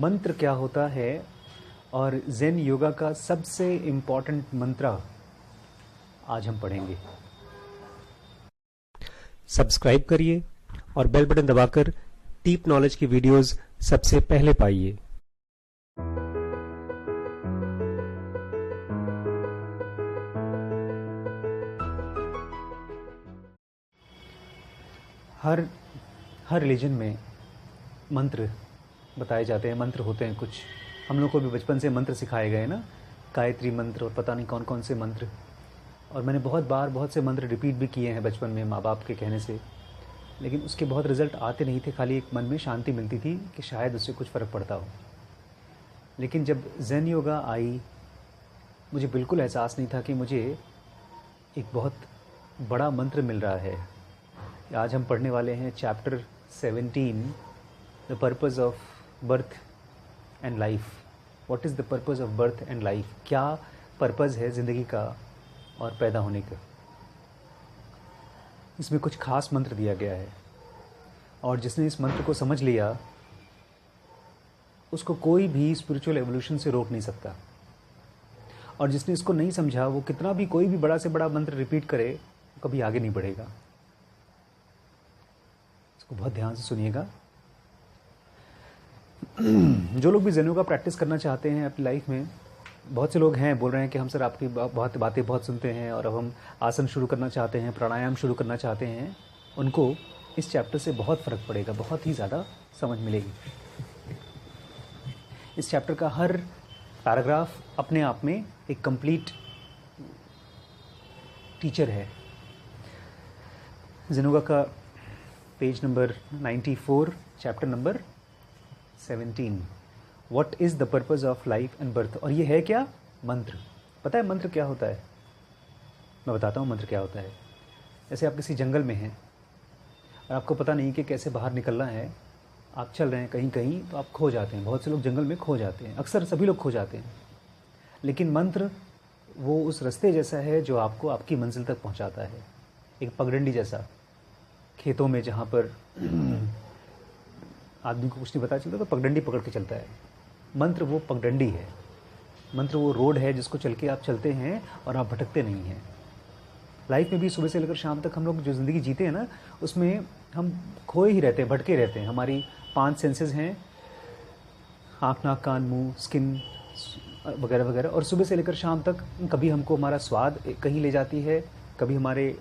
मंत्र क्या होता है और ज़ेन योगा का सबसे इम्पॉर्टेंट मंत्र आज हम पढ़ेंगे। सब्सक्राइब करिए और बेल बटन दबाकर डीप नॉलेज की वीडियोस सबसे पहले पाइए। हर रिलीजन में मंत्र बताए जाते हैं, मंत्र होते हैं कुछ। हम लोग को भी बचपन से मंत्र सिखाए गए ना, गायत्री मंत्र और पता नहीं कौन कौन से मंत्र। और मैंने बहुत से मंत्र रिपीट भी किए हैं बचपन में माँ बाप के कहने से, लेकिन उसके बहुत रिज़ल्ट आते नहीं थे। खाली एक मन में शांति मिलती थी कि शायद उससे कुछ फ़र्क पड़ता हो। लेकिन जब ज़ेन योगा आई, मुझे बिल्कुल एहसास नहीं था कि मुझे एक बहुत बड़ा मंत्र मिल रहा है। आज हम पढ़ने वाले हैं chapter 17, the purpose of birth and life. What is the purpose of birth and life? क्या पर्पज़ है ज़िंदगी का और पैदा होने का? इसमें कुछ खास मंत्र दिया गया है, और जिसने इस मंत्र को समझ लिया उसको कोई भी स्पिरिचुअल एवोल्यूशन से रोक नहीं सकता। और जिसने इसको नहीं समझा, वो कितना भी कोई भी बड़ा से बड़ा मंत्र रिपीट करे, कभी आगे नहीं बढ़ेगा। इसको बहुत ध्यान से सुनिएगा। जो लोग भी ज़ेन योगा प्रैक्टिस करना चाहते हैं अपनी लाइफ में, बहुत से लोग हैं बोल रहे हैं कि हम सर आपकी बहुत बातें बहुत सुनते हैं और अब हम आसन शुरू करना चाहते हैं, प्राणायाम शुरू करना चाहते हैं। उनको इस चैप्टर से बहुत फ़र्क पड़ेगा, बहुत ही ज़्यादा समझ मिलेगी। इस चैप्टर का हर पैराग्राफ अपने आप में एक कंप्लीट टीचर है। ज़ेन योगा का page number 94, chapter number 17, what is the purpose of life and birth. और ये है क्या? मंत्र। पता है मंत्र क्या होता है? मैं बताता हूँ मंत्र क्या होता है। जैसे आप किसी जंगल में हैं और आपको पता नहीं कि कैसे बाहर निकलना है, आप चल रहे हैं कहीं कहीं तो आप खो जाते हैं। बहुत से लोग जंगल में खो जाते हैं, अक्सर सभी लोग खो जाते हैं। लेकिन मंत्र वो उस रास्ते जैसा है जो आपको आपकी मंजिल तक पहुँचाता है। एक पगडंडी जैसा, खेतों में जहाँ पर आदमी को कुछ नहीं पता चलता तो पगडंडी पकड़ के चलता है। मंत्र वो पगडंडी है, मंत्र वो रोड है जिसको चल के आप चलते हैं और आप भटकते नहीं हैं। लाइफ में भी सुबह से लेकर शाम तक हम लोग जो ज़िंदगी जीते हैं ना, उसमें हम खोए ही रहते हैं, भटके रहते हैं। हमारी 5 सेंसेस हैं, आँख, नाक, कान, मुंह, स्किन वगैरह वगैरह। और सुबह से लेकर शाम तक कभी हमको हमारा स्वाद कहीं ले जाती है, कभी हमारे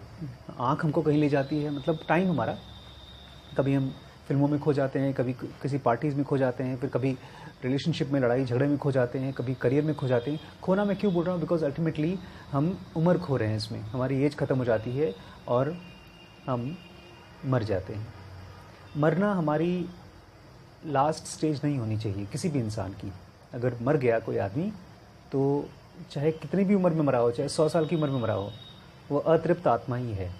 आँख हमको कहीं ले जाती है, मतलब टाइम हमारा। कभी हम फिल्मों में खो जाते हैं, कभी किसी पार्टीज़ में खो जाते हैं, फिर कभी रिलेशनशिप में लड़ाई झगड़े में खो जाते हैं, कभी करियर में खो जाते हैं। खोना मैं क्यों बोल रहा हूँ? बिकॉज अल्टीमेटली हम उम्र खो रहे हैं इसमें, हमारी एज ख़त्म हो जाती है और हम मर जाते हैं। मरना हमारी लास्ट स्टेज नहीं होनी चाहिए किसी भी इंसान की। अगर मर गया कोई आदमी तो चाहे कितनी भी उम्र में मरा हो, चाहे 100 साल की उम्र में मरा हो, वो अतृप्त आत्मा ही है।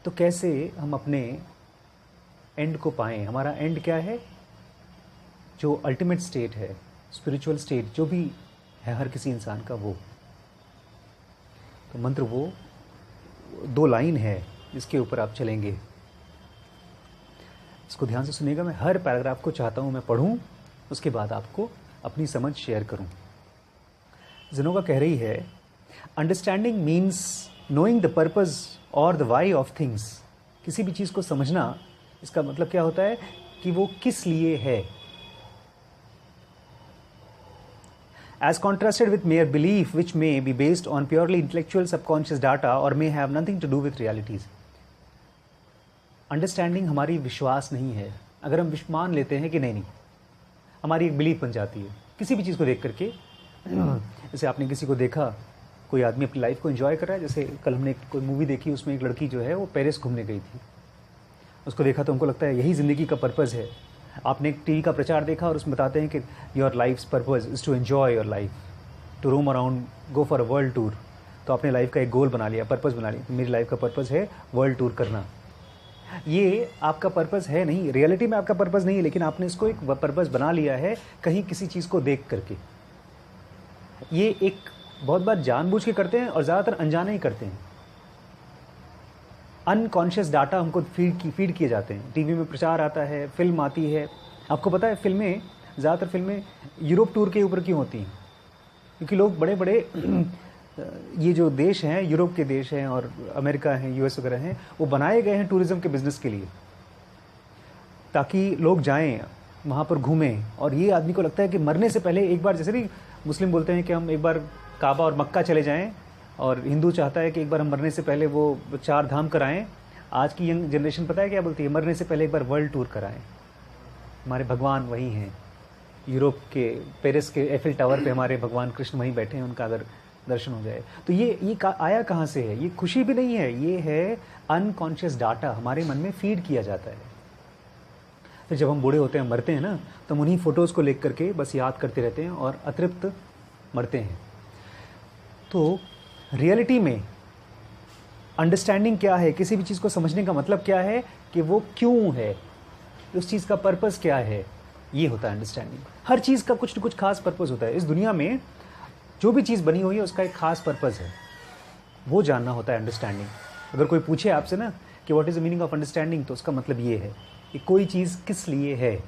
तो कैसे हम अपने एंड को पाएं? हमारा एंड क्या है? जो अल्टीमेट स्टेट है, स्पिरिचुअल स्टेट जो भी है हर किसी इंसान का, वो तो मंत्र वो 2 लाइन है जिसके ऊपर आप चलेंगे। इसको ध्यान से सुनिएगा। मैं हर पैराग्राफ को चाहता हूँ मैं पढ़ूँ, उसके बाद आपको अपनी समझ शेयर करूँ। ज़ेन योगा कह रही है, understanding means knowing the purpose और द वाई ऑफ थिंग्स। किसी भी चीज़ को समझना, इसका मतलब क्या होता है कि वो किस लिए है। As contrasted with mere belief which may be based on purely intellectual subconscious data or may have nothing to do with realities. Understanding हमारी विश्वास नहीं है। अगर हम मान लेते हैं कि नहीं, हमारी एक बिलीफ बन जाती है किसी भी चीज़ को देख करके। जैसे आपने किसी को देखा, कोई आदमी अपनी लाइफ को एंजॉय कर रहा है। जैसे कल हमने कोई मूवी देखी, उसमें एक लड़की जो है वो पेरिस घूमने गई थी। उसको देखा तो हमको लगता है यही ज़िंदगी का पर्पज़ है। आपने एक टीवी का प्रचार देखा और उसमें बताते हैं कि your life's purpose is to enjoy your life, to roam around, go for a world tour. तो आपने लाइफ का एक गोल बना लिया, पर्पज़ बना लिया, मेरी लाइफ का पर्पज़ है वर्ल्ड टूर करना। ये आपका पर्पज़ है नहीं, रियलिटी में आपका पर्पज़ नहीं है, लेकिन आपने इसको एक पर्पज़ बना लिया है कहीं किसी चीज़ को देख करके। ये एक बहुत बार जानबूझ के करते हैं और ज़्यादातर अनजाने ही करते हैं। अनकॉन्शियस डाटा हमको फीड किए जाते हैं। टीवी में प्रचार आता है, फिल्म आती है, आपको पता है फिल्में, ज़्यादातर फिल्में यूरोप टूर के ऊपर क्यों होती हैं? क्योंकि लोग बड़े बड़े ये जो देश हैं, यूरोप के देश हैं और अमेरिका हैं, यूएस वगैरह हैं, वो बनाए गए हैं टूरिज़्म के बिज़नेस के लिए, ताकि लोग जाएं वहाँ पर घूमें। और ये आदमी को लगता है कि मरने से पहले एक बार, जैसे नहीं मुस्लिम बोलते हैं कि हम एक बार काबा और मक्का चले जाएं, और हिंदू चाहता है कि एक बार हम मरने से पहले वो 4 धाम कराएं। आज की यंग जनरेशन पता है क्या बोलती है? मरने से पहले एक बार वर्ल्ड टूर कराएं। हमारे भगवान वही हैं, यूरोप के पेरिस के एफिल टावर पे हमारे भगवान कृष्ण वहीं बैठे हैं, उनका अगर दर्शन हो जाए तो ये आया कहाँ से है? ये खुशी भी नहीं है, ये है अनकॉन्शियस डाटा हमारे मन में फीड किया जाता है। फिर जब हम बूढ़े होते हैं, मरते हैं ना, तो हम उन्हीं फ़ोटोज़ को लेकर के बस याद करते रहते हैं और अतृप्त मरते हैं। तो रियलिटी में अंडरस्टैंडिंग क्या है, किसी भी चीज़ को समझने का मतलब क्या है, कि वो क्यों है, उस चीज़ का पर्पस क्या है, ये होता है अंडरस्टैंडिंग। हर चीज़ का कुछ न कुछ खास पर्पस होता है। इस दुनिया में जो भी चीज़ बनी हुई है उसका एक खास पर्पस है, वो जानना होता है अंडरस्टैंडिंग। अगर कोई पूछे आपसे ना कि what is the meaning of understanding, तो उसका मतलब ये है कि कोई चीज़ किस लिए है,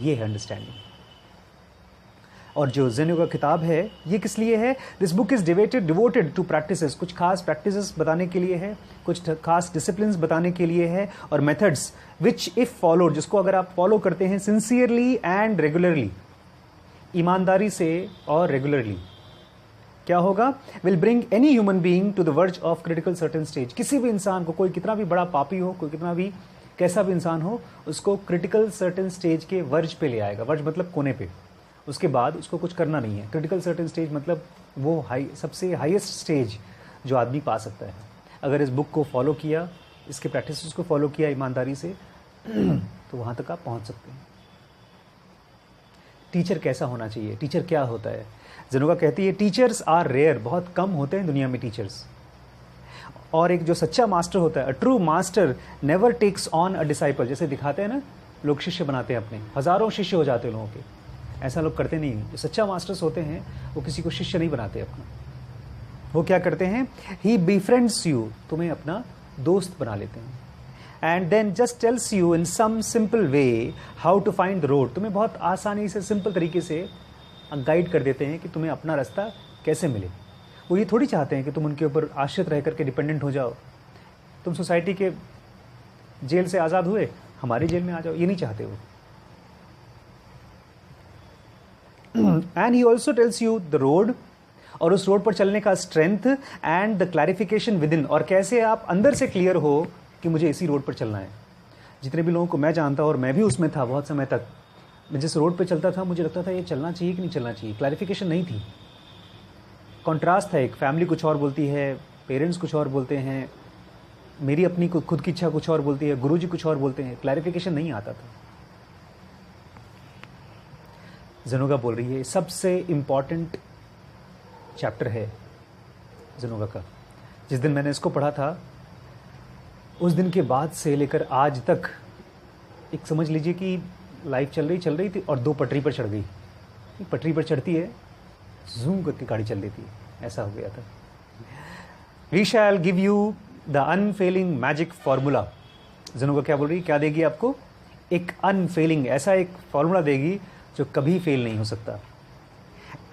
ये है अंडरस्टैंडिंग। और जो ज़ेन योगा किताब है, ये किस लिए है? This book is devoted to practices, कुछ खास प्रैक्टिसेस बताने के लिए है, कुछ खास डिसिप्लिन्स बताने के लिए है, और मेथड्स विच इफ़ फॉलोड, जिसको अगर आप फॉलो करते हैं सिंसियरली एंड रेगुलरली, ईमानदारी से और रेगुलरली, क्या होगा? Will bring any human being to the verge of critical certain stage. किसी भी इंसान को, कोई कितना भी बड़ा पापी हो, कोई कितना भी कैसा भी इंसान हो, उसको क्रिटिकल सर्टेन स्टेज के वर्ज पे ले आएगा। वर्ज मतलब कोने पे। उसके बाद उसको कुछ करना नहीं है। क्रिटिकल सर्टेन स्टेज मतलब वो सबसे हाईएस्ट स्टेज जो आदमी पा सकता है। अगर इस बुक को फॉलो किया, इसके प्रैक्टिसेस को फॉलो किया ईमानदारी से, तो वहाँ तक आप पहुँच सकते हैं। टीचर कैसा होना चाहिए? टीचर क्या होता है? ज़ेन योगा कहती है टीचर्स आर रेयर, बहुत कम होते हैं दुनिया में टीचर्स। और एक जो सच्चा मास्टर होता है, a true master never takes on a disciple. जैसे दिखाते हैं ना, लोग शिष्य बनाते हैं अपने, हज़ारों शिष्य हो जाते हैं लोगों के, ऐसा लोग करते नहीं हैं। जो सच्चा मास्टर्स होते हैं वो किसी को शिष्य नहीं बनाते अपना। वो क्या करते हैं? ही बीफ्रेंड्स यू, तुम्हें अपना दोस्त बना लेते हैं। And then just tells you in some simple way how to find the road. तुम्हें बहुत आसानी से, सिंपल तरीके से गाइड कर देते हैं कि तुम्हें अपना रास्ता कैसे मिले। वो ये थोड़ी चाहते हैं कि तुम उनके ऊपर आश्रित रह करके डिपेंडेंट हो जाओ। तुम सोसाइटी के जेल से आज़ाद हुए, हमारी जेल में आ जाओ, ये नहीं चाहते वो। And he also tells you the road, और उस रोड पर चलने का strength and the clarification with in, और कैसे आप अंदर से क्लियर हो कि मुझे इसी रोड पर चलना है। जितने भी लोगों को मैं जानता हूँ, और मैं भी उसमें था बहुत समय तक, मैं जिस रोड पे चलता था मुझे लगता था ये चलना चाहिए कि नहीं चलना चाहिए। क्लैरिफिकेशन नहीं थी, कॉन्ट्रास्ट था। एक फैमिली कुछ और बोलती है, पेरेंट्स कुछ और बोलते हैं, मेरी अपनी खुद की इच्छा कुछ और बोलती है, गुरुजी कुछ और बोलते हैं, क्लैरिफिकेशन नहीं आता था। ज़ेन योगा बोल रही है सबसे इम्पॉर्टेंट चैप्टर है ज़ेन योगा का। जिस दिन मैंने इसको पढ़ा था, उस दिन के बाद से लेकर आज तक, एक समझ लीजिए कि लाइफ चल रही थी और 2 पटरी पर चढ़ गई। पटरी पर चढ़ती है, जूम करके गाड़ी चल रही थी, ऐसा हो गया था। We shall give you the unfailing magic formula. ज़ेन योगा क्या बोल रही है? क्या देगी आपको? एक अनफेलिंग, ऐसा एक फार्मूला देगी जो कभी फेल नहीं हो सकता।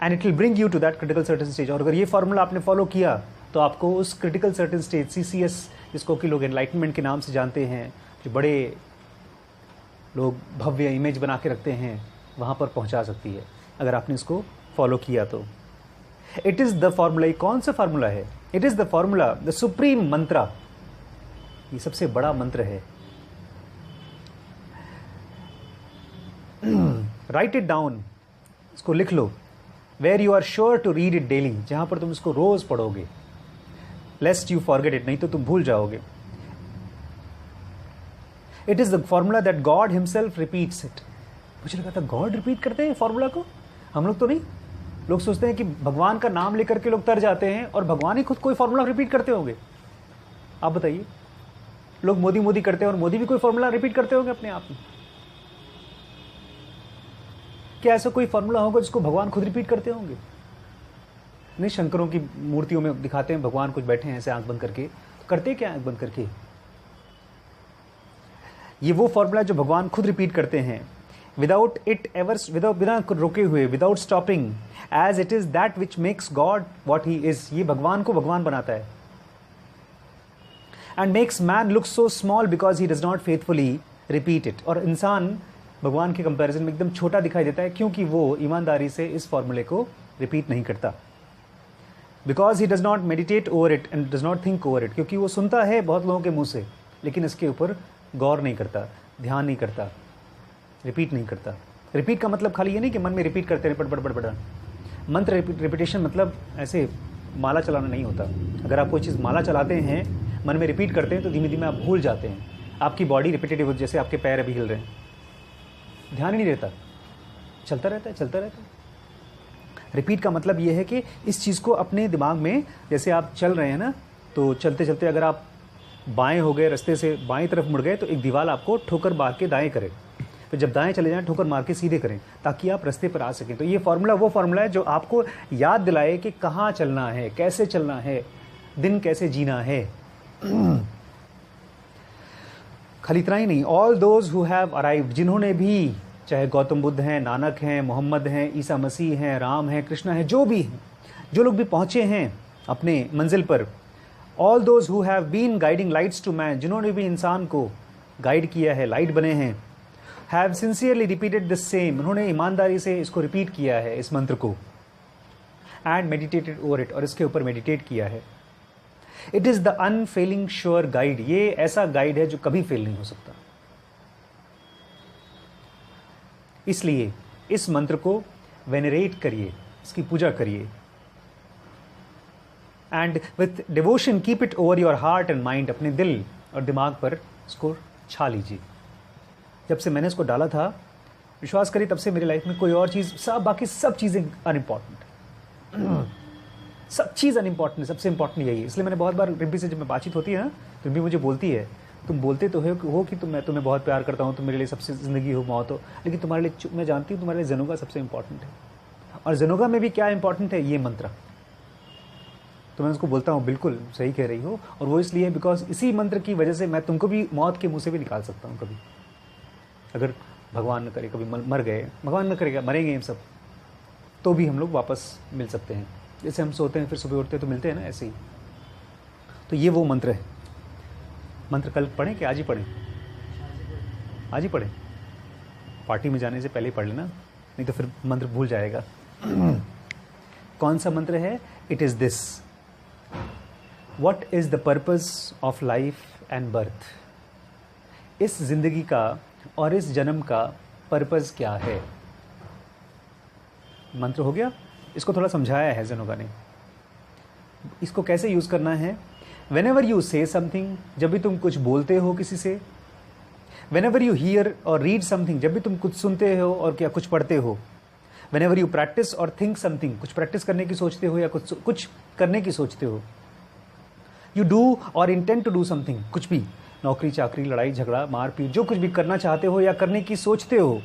And it will bring you to that critical certain stage. और अगर ये फार्मूला आपने फॉलो किया तो आपको उस क्रिटिकल सर्टेन स्टेज, CCS, जिसको कि लोग एनलाइटमेंट के नाम से जानते हैं, जो बड़े लोग भव्य इमेज बना के रखते हैं, वहाँ पर पहुँचा सकती है अगर आपने इसको फॉलो किया तो। It is the formula. कौन सा फार्मूला है? It is the formula, the supreme mantra. ये सबसे बड़ा मंत्र है। राइट इट डाउन, इसको लिख लो। Where you are sure to read it daily, जहाँ पर तुम इसको रोज पढ़ोगे। लेस्ट यू फॉरगेट इट, नहीं तो तुम भूल जाओगे। It is the formula that God himself repeats it. मुझे लगा था गॉड रिपीट करते हैं फॉर्मूला को, हम लोग तो नहीं। लोग सोचते हैं कि भगवान का नाम लेकर के लोग तर जाते हैं और भगवान ही खुद कोई फॉर्मूला रिपीट करते होंगे। आप बताइए, लोग मोदी मोदी करते हैं और मोदी भी कोई फॉर्मूला रिपीट करते होंगे अपने आप में? क्या ऐसा कोई फॉर्मूला होगा जिसको भगवान खुद रिपीट करते होंगे? नहीं, शंकरों की मूर्तियों में दिखाते हैं भगवान कुछ बैठे हैं ऐसे आंख बंद करके, तो करते क्या आंख बंद करके? ये वो फॉर्मूला जो भगवान खुद रिपीट करते हैं। विदाउट इट एवर, विदाउट, बिना रुके हुए, without stopping, as it is that which makes God what he is, ये भगवान को भगवान बनाता है। And makes man look so small because he does not faithfully repeat it, और इंसान भगवान के कंपैरिजन में एकदम छोटा दिखाई देता है क्योंकि वो ईमानदारी से इस फॉर्मूले को रिपीट नहीं करता। Because he does not meditate over it and does not think over it, क्योंकि वो सुनता है बहुत लोगों के मुंह से लेकिन इसके ऊपर गौर नहीं करता, ध्यान नहीं करता, रिपीट नहीं करता। रिपीट का मतलब खाली ये नहीं कि मन में रिपीट करते रहे पट पट पट। मंत्र रिपीटेशन मतलब ऐसे माला चलाना नहीं होता। अगर आप कोई चीज़ माला चलाते हैं, मन में रिपीट करते हैं, तो धीमे धीमे आप भूल जाते हैं। आपकी बॉडी रिपीटेटिव, जैसे आपके पैर अभी हिल रहे हैं, ध्यान ही नहीं रहता, चलता रहता है, चलता रहता है। रिपीट का मतलब ये है कि इस चीज़ को अपने दिमाग में, जैसे आप चल रहे हैं ना, तो चलते चलते अगर आप बाएं हो गए, रास्ते से बाएं तरफ मुड़ गए, तो एक दीवार आपको ठोकर मार के दाएं करे, फिर जब दाएं चले जाएं ठोकर मार के सीधे करें, ताकि आप रास्ते पर आ सकें। तो ये फार्मूला वो फार्मूला है जो आपको याद दिलाए कि कहाँ चलना है, कैसे चलना है, दिन कैसे जीना है। खाली इतना ही नहीं, all those who have arrived, जिन्होंने भी, चाहे गौतम बुद्ध हैं, नानक हैं, मोहम्मद हैं, ईसा मसीह हैं, राम हैं, कृष्णा हैं, जो भी हैं, जो लोग भी पहुँचे हैं अपने मंजिल पर, all those who have been guiding lights to man, जिन्होंने भी इंसान को गाइड किया है, लाइट बने हैं, have sincerely repeated the same, उन्होंने ईमानदारी से इसको रिपीट किया है, इस मंत्र को, एंड मेडिटेटेड ओवर इट, और इसके ऊपर मेडिटेट किया है। It is the unfailing sure guide, ये ऐसा गाइड है जो कभी फेल नहीं हो सकता। इसलिए इस मंत्र को वेनरेट करिए, इसकी पूजा करिए, and with devotion keep it over your heart and mind, अपने दिल और दिमाग पर इसको छा लीजिए। जब से मैंने इसको डाला था, विश्वास करिए, तब से मेरी लाइफ में कोई और चीज़, सब बाकी सब चीज़ें अनइम्पॉर्टेंट, सब चीज़ अनइम्पॉर्टेंट है, सबसे इंपॉर्टेंट यही है। इसलिए मैंने बहुत बार रिम्पी से जब मैं बातचीत होती है ना, तो रिम्पी मुझे बोलती है, तुम बोलते तो हो कि मैं तुम्हें बहुत प्यार करता हूँ, तुम मेरे लिए सबसे ज़िंदगी हो, मौत हो, लेकिन तुम्हारे लिए, मैं जानती हूँ तुम्हारे लिए ज़ेनोगा सबसे इंपॉर्टेंट है। और ज़ेनोगा में भी क्या इंपॉर्टेंट है, ये मंत्र। तो मैं उसको बोलता हूँ बिल्कुल सही कह रही हो, और वो इसलिए बिकॉज इसी मंत्र की वजह से मैं तुमको भी मौत के मुँह से भी निकाल सकता हूँ कभी, अगर भगवान न करे कभी मर गए, भगवान न करेगा मरेंगे हम सब, तो भी हम लोग वापस मिल सकते हैं। जैसे हम सोते हैं फिर सुबह उठते हैं तो मिलते हैं ना, ऐसे ही। तो ये वो मंत्र है। मंत्र कल पढ़ें कि आज ही पढ़ें? आज ही पढ़ें, पार्टी में जाने से पहले ही पढ़ लेना, नहीं तो फिर मंत्र भूल जाएगा। कौन सा मंत्र है? It is this, what is the purpose of life and birth, इस जिंदगी का और इस जन्म का पर्पस क्या है। मंत्र हो गया। इसको थोड़ा समझाया है ज़ेनोगा ने, इसको कैसे यूज़ करना है। वेन यू से समथिंग, जब भी तुम कुछ बोलते हो किसी से, वेन यू हियर और रीड समथिंग, जब भी तुम कुछ सुनते हो और क्या कुछ पढ़ते हो, वेन यू प्रैक्टिस और थिंक समथिंग, कुछ प्रैक्टिस करने की सोचते हो या कुछ करने की सोचते हो, यू डू और इंटेंट टू डू समथिंग, कुछ भी, नौकरी चाकरी, लड़ाई झगड़ा, मारपीट, जो कुछ भी करना चाहते हो या करने की सोचते हो।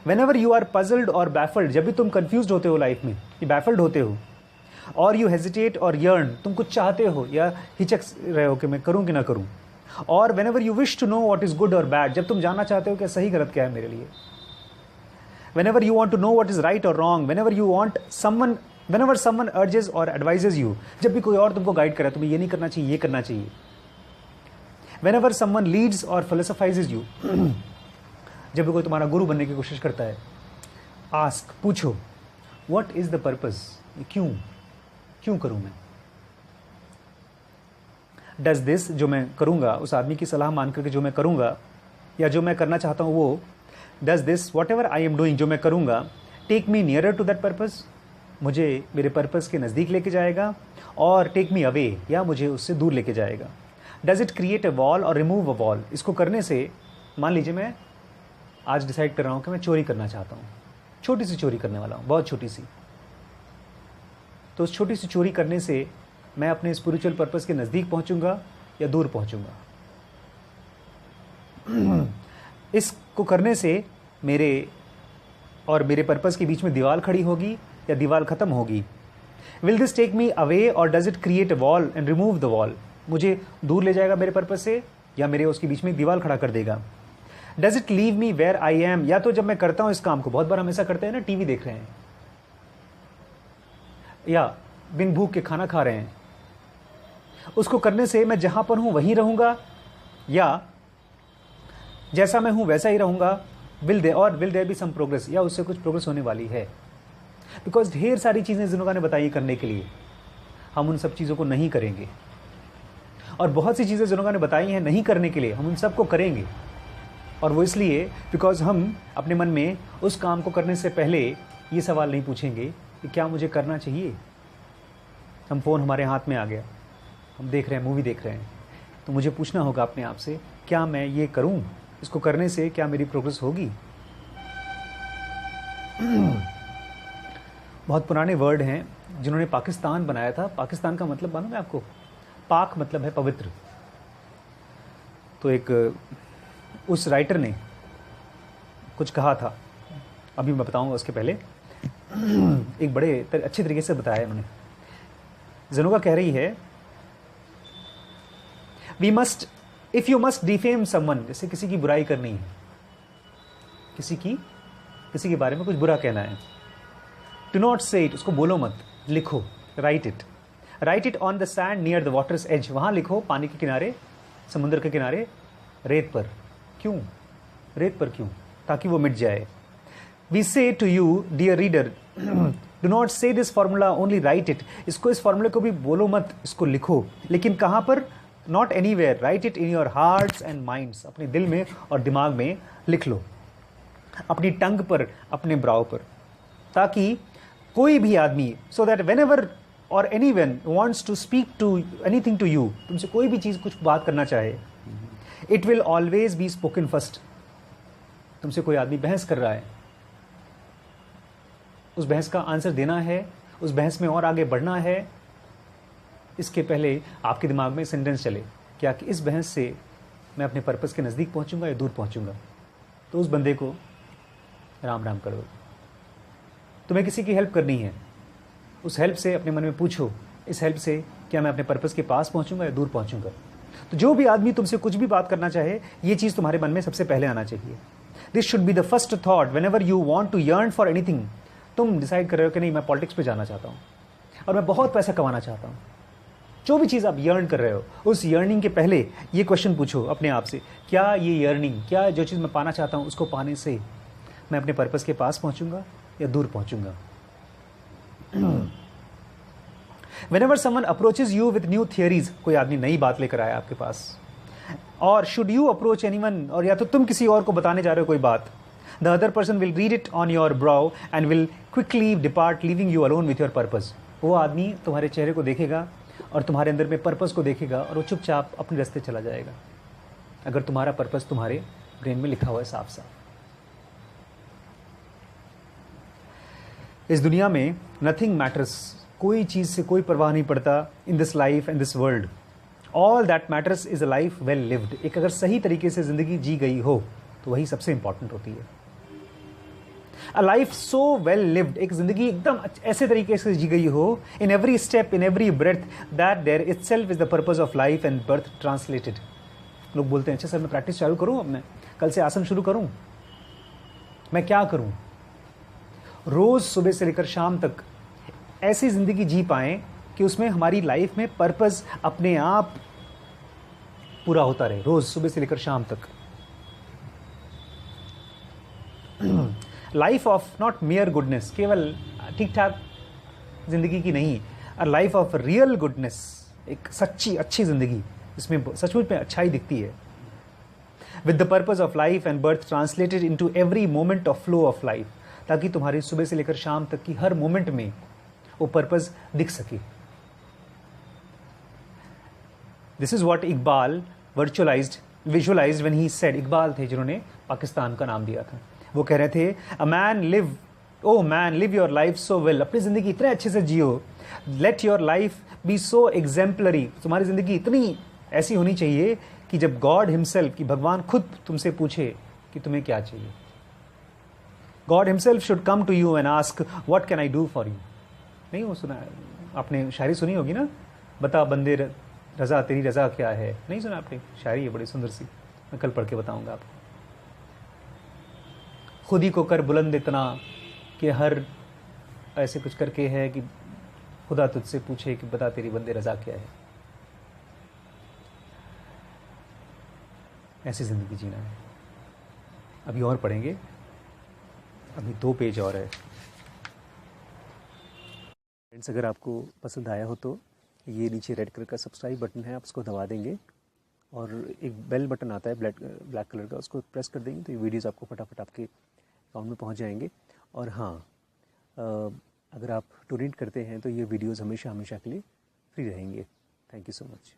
वेन यू आर पजल्ड और बैफल्ड, जब भी तुम कन्फ्यूज होते हो लाइफ में, ये बैफल्ड होते हो, और यू हेजिटेट और यर्न, तुम कुछ चाहते हो या हिचक रहे हो कि मैं करूं कि ना करूं, और whenever you wish to know what is good और बैड, जब तुम जानना चाहते हो कि सही गलत क्या है मेरे लिए, whenever you want to know what is right और wrong, whenever you want someone, whenever someone urges और एडवाइजेज यू, जब भी कोई और तुमको गाइड करे, तुम्हें ये नहीं करना चाहिए, ये करना चाहिए, वेन एवर समवन लीड्स और फिलोसोफाइजेज यू, जब भी कोई तुम्हारा गुरु बनने की कोशिश करता है, आस्क, पूछो, व्हाट इज द पर्पस, क्यों करूं मैं, डज दिस, जो मैं करूंगा, उस आदमी की सलाह मान करके जो मैं करूंगा या जो मैं करना चाहता हूं वो, does this whatever I am doing, जो मैं करूंगा, take me nearer to that purpose, मुझे मेरे पर्पस के नज़दीक लेके जाएगा, और टेक मी अवे, या मुझे उससे दूर लेके जाएगा। Does it create a wall और रिमूव अ वॉल, इसको करने से, मान लीजिए मैं आज डिसाइड कर रहा हूँ कि मैं चोरी करना चाहता हूँ, छोटी सी चोरी करने वाला हूँ, बहुत छोटी सी, तो उस छोटी सी चोरी करने से मैं अपने स्पिरिचुअल पर्पस के नज़दीक पहुँचूंगा या दूर पहुँचूंगा। इसको करने से मेरे और मेरे पर्पस के बीच में दीवार खड़ी होगी या दीवार ख़त्म होगी। Will this take me away और does it create a wall and remove the wall, मुझे दूर ले जाएगा मेरे पर्पस से या मेरे उसके बीच में दीवार खड़ा कर देगा। Does it leave me where I am, या तो जब मैं करता हूं इस काम को, बहुत बार हम ऐसा करते हैं ना, टीवी देख रहे हैं या बिन भूख के खाना खा रहे हैं, उसको करने से मैं जहां पर हूं वहीं रहूंगा या जैसा मैं हूं वैसा ही रहूंगा, will there be some progress, या उससे कुछ प्रोग्रेस होने वाली है। बिकॉज ढेर सारी चीजें जिन्होंने बताई करने के लिए, हम उन सब चीजों को नहीं करेंगे, और बहुत सी चीजें जिन्होंने बताई हैं नहीं करने के लिए, हम उन सबको करेंगे। और वो इसलिए बिकॉज हम अपने मन में उस काम को करने से पहले ये सवाल नहीं पूछेंगे कि क्या मुझे करना चाहिए। हम फ़ोन हमारे हाथ में आ गया, हम देख रहे हैं, मूवी देख रहे हैं, तो मुझे पूछना होगा अपने आप से, क्या मैं ये करूं, इसको करने से क्या मेरी प्रोग्रेस होगी। बहुत पुराने वर्ड हैं जिन्होंने पाकिस्तान बनाया था। पाकिस्तान का मतलब मालूम है आपको? पाक मतलब है पवित्र। तो एक उस राइटर ने कुछ कहा था, अभी मैं बताऊंगा, उसके पहले एक बड़े अच्छे तरीके से बताया उन्होंने। ज़नोगा कह रही है, we must, if you must defame someone, जैसे किसी की बुराई करनी है, किसी के बारे में कुछ बुरा कहना है, डू नॉट से इट, उसको बोलो मत, लिखो, write it on the sand near the water's edge, वहां लिखो, पानी के किनारे, समुद्र के किनारे, रेत पर। क्यों रेत पर? क्यों? ताकि वो मिट जाए। We say to you dear reader, do not say this formula, only write it, इसको, इस फॉर्मूले को भी बोलो मत, इसको लिखो, लेकिन कहां पर? Not anywhere, right it in your hearts and minds, अपने दिल में और दिमाग में लिख लो, अपनी टंग पर, अपने ब्राउ पर, ताकि कोई भी आदमी, सो दैट वेन एवर और anyone wants to speak to anything to you, तुमसे कोई भी चीज कुछ बात करना चाहे, it will always be spoken first. तुमसे कोई आदमी बहस कर रहा है, उस बहस का आंसर देना है, उस बहस में और आगे बढ़ना है, इसके पहले आपके दिमाग में सेंटेंस चले, क्या कि इस बहस से मैं अपने पर्पस के नज़दीक पहुंचूंगा या दूर पहुंचूंगा। तो उस बंदे को राम राम करो। तुम्हें किसी की हेल्प करनी है, उस हेल्प से अपने मन में पूछो, इस हेल्प से क्या मैं अपने पर्पस के पास पहुंचूंगा या दूर पहुंचूंगा। तो जो भी आदमी तुमसे कुछ भी बात करना चाहे, ये चीज़ तुम्हारे मन में सबसे पहले आना चाहिए। This should be the first thought whenever you want to yearn for anything. तुम डिसाइड कर रहे हो कि नहीं, मैं पॉलिटिक्स पे जाना चाहता हूँ और मैं बहुत पैसा कमाना चाहता हूँ, जो भी चीज़ आप यर्न कर रहे हो, उस यर्निंग के पहले ये क्वेश्चन पूछो अपने आप से, क्या ये यर्निंग, क्या जो चीज़ मैं पाना चाहता हूँ, उसको पाने से मैं अपने पर्पस के पास पहुँचूंगा या दूर पहुँचूंगा। Whenever someone approaches you with new theories, कोई आदमी नई बात लेकर आया आपके पास, और should you approach anyone, और या तो तुम किसी और को बताने जा रहे हो कोई बात, the other person will read it on your brow and will quickly depart, leaving you alone with your purpose. वो आदमी तुम्हारे चेहरे को देखेगा और तुम्हारे अंदर में पर्पस को देखेगा और वो चुपचाप अपने रास्ते चला जाएगा, अगर तुम्हारा पर्पस तुम्हारे ब्रेन में लिखा हुआ है साफ साफ। इस दुनिया में नथिंग मैटर्स, कोई चीज़ से कोई परवाह नहीं पड़ता in this life and this world. All that matters is a life well lived. एक अगर सही तरीके से ज़िंदगी जी गई हो तो वही सबसे इंपॉर्टेंट होती है। A life so well lived, एक ज़िंदगी एकदम ऐसे तरीके से जी गई हो, in every step, in every breath, that there itself is the purpose of life and birth translated. लोग बोलते हैं, अच्छा सर मैं प्रैक्टिस चालू करूँ, अब मैं कल से आसन शुरू करूँ, मैं क्या करूँ? रोज़ सुबह से लेकर शाम तक ऐसी ज़िंदगी जी पाएं कि उसमें हमारी लाइफ में पर्पस अपने आप पूरा होता रहे, रोज़ सुबह से लेकर शाम तक। Life of not mayor goodness, केवल ठीक ठाक ज़िंदगी की नहीं, a life of real goodness, एक सच्ची अच्छी ज़िंदगी जिसमें सचमुच में अच्छाई दिखती है। With the purpose of life and birth translated into every moment of flow of life, ताकि तुम्हारी सुबह से लेकर शाम तक की हर मोमेंट में वो पर्पस दिख सके। This is what Iqbal visualised when he said, Iqbal थे जिन्होंने पाकिस्तान का नाम दिया था। वो कह रहे थे, a man live, o man live your life so well, अपनी जिंदगी इतने अच्छे से जियो, let your life be so exemplary, तुम्हारी जिंदगी इतनी ऐसी होनी चाहिए कि जब गॉड हिमसेल्फ, कि भगवान खुद तुमसे पूछे कि तुम्हें क्या चाहिए, God himself should come to you and ask what can I do for you. नहीं वो सुना, आपने शायरी सुनी होगी ना, बता बंदे रजा तेरी रजा क्या है, नहीं सुना आपने? शायरी है बड़ी सुंदर सी, मैं कल पढ़ के बताऊंगा आपको। खुद ही को कर बुलंद इतना कि हर ऐसे कुछ करके है कि खुदा तुझसे पूछे कि बता तेरी बंदे रजा क्या है। ऐसी ज़िंदगी जीना है। अभी और पढ़ेंगे, अभी 2 पेज और है। फ्रेंड्स, अगर आपको पसंद आया हो तो ये नीचे रेड कलर का सब्सक्राइब बटन है, आप उसको दबा देंगे और एक बेल बटन आता है ब्लैक कलर का, उसको प्रेस कर देंगे तो ये वीडियोस आपको फटाफट आपके अकाउंट में पहुंच जाएंगे। और हाँ, अगर आप डोनेट करते हैं तो ये वीडियोस हमेशा के लिए फ्री रहेंगे। Thank you so much.